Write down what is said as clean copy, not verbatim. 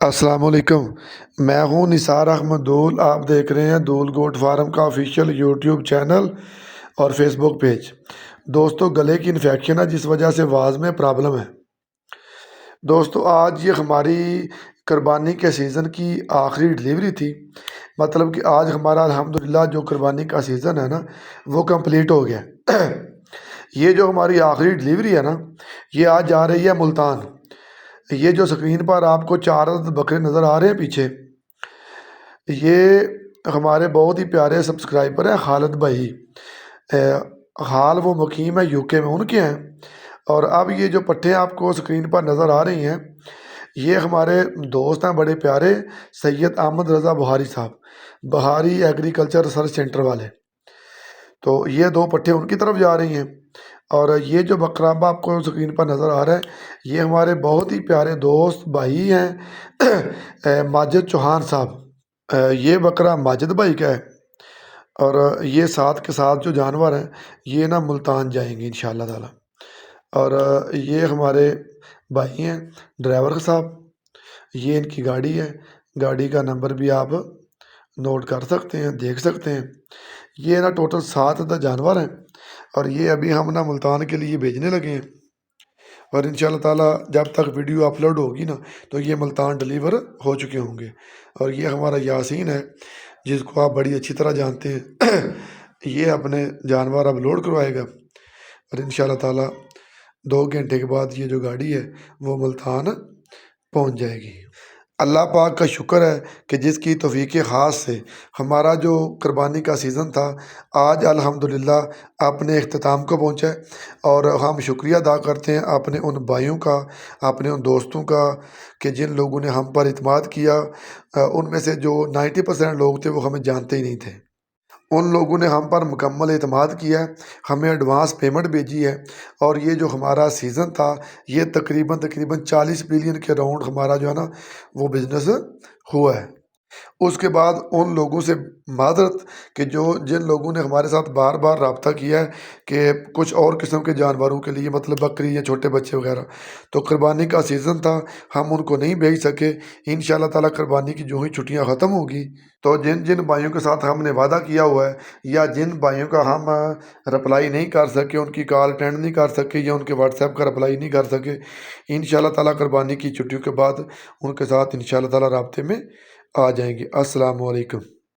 السلام علیکم۔ میں ہوں نثار احمد دول۔ آپ دیکھ رہے ہیں دول گوٹ فارم کا آفیشیل یوٹیوب چینل اور فیس بک پیج۔ دوستو، گلے کی انفیکشن ہے جس وجہ سے آواز میں پرابلم ہے۔ دوستو، آج یہ ہماری قربانی کے سیزن کی آخری ڈلیوری تھی۔ مطلب کہ آج ہمارا الحمدللہ جو قربانی کا سیزن ہے نا وہ کمپلیٹ ہو گیا۔ یہ جو ہماری آخری ڈلیوری ہے نا یہ آج جا رہی ہے ملتان۔ یہ جو سکرین پر آپ کو 4 عدد بکرے نظر آ رہے ہیں پیچھے، یہ ہمارے بہت ہی پیارے سبسکرائبر ہیں خالد بھائی۔ حال وہ مقیم ہے UK میں، ان کے ہیں۔ اور اب یہ جو پٹھے آپ کو سکرین پر نظر آ رہی ہیں یہ ہمارے دوست ہیں بڑے پیارے، سید احمد رضا بہاری صاحب، بہاری ایگریکلچر ریسرچ سینٹر والے۔ تو یہ 2 پٹھے ان کی طرف جا رہی ہیں۔ اور یہ جو بکرا اب آپ کو سکرین پر نظر آ رہا ہے یہ ہمارے بہت ہی پیارے دوست بھائی ہیں، ماجد چوہان صاحب۔ یہ بکرا ماجد بھائی کا ہے۔ اور یہ ساتھ کے ساتھ جو جانور ہیں یہ نا ملتان جائیں گے انشاءاللہ تعالی۔ اور یہ ہمارے بھائی ہیں ڈرائیور صاحب، یہ ان کی گاڑی ہے۔ گاڑی کا نمبر بھی آپ نوٹ کر سکتے ہیں، دیکھ سکتے ہیں۔ یہ نا ٹوٹل 7 عدد جانور ہیں اور یہ ابھی ہم نا ملتان کے لیے بھیجنے لگے ہیں۔ اور انشاءاللہ تعالی جب تک ویڈیو اپلوڈ ہوگی نا تو یہ ملتان ڈلیور ہو چکے ہوں گے۔ اور یہ ہمارا یاسین ہے جس کو آپ بڑی اچھی طرح جانتے ہیں۔ یہ اپنے جانور اب لوڈ کروائے گا اور انشاءاللہ تعالی 2 گھنٹے کے بعد یہ جو گاڑی ہے وہ ملتان پہنچ جائے گی۔ اللہ پاک کا شکر ہے کہ جس کی توفیق خاص سے ہمارا جو قربانی کا سیزن تھا آج الحمدللہ اپنے اختتام کو پہنچا ہے۔ اور ہم شکریہ ادا کرتے ہیں اپنے ان بھائیوں کا، اپنے ان دوستوں کا کہ جن لوگوں نے ہم پر اعتماد کیا۔ ان میں سے جو 90% لوگ تھے وہ ہمیں جانتے ہی نہیں تھے۔ ان لوگوں نے ہم پر مکمل اعتماد کیا ہے، ہمیں ایڈوانس پیمنٹ بھیجی ہے۔ اور یہ جو ہمارا سیزن تھا یہ تقریباً 40 بلین کے راؤنڈ ہمارا جو ہے نا وہ بزنس ہوا ہے۔ اس کے بعد ان لوگوں سے معذرت کہ جن لوگوں نے ہمارے ساتھ بار بار رابطہ کیا ہے کہ کچھ اور قسم کے جانوروں کے لیے، مطلب بکری یا چھوٹے بچے وغیرہ، تو قربانی کا سیزن تھا ہم ان کو نہیں بھیج سکے۔ انشاءاللہ تعالی قربانی کی جو ہی چھٹیاں ختم ہوگی تو جن بھائیوں کے ساتھ ہم نے وعدہ کیا ہوا ہے یا جن بھائیوں کا ہم رپلائی نہیں کر سکے، ان کی کال اٹینڈ نہیں کر سکے یا ان کے واٹس ایپ کا رپلائی نہیں کر سکے، انشاءاللہ تعالی قربانی کی چھٹیوں کے بعد ان کے ساتھ انشاءاللہ تعالی رابطے میں آ جائیں گے۔ السلام علیکم۔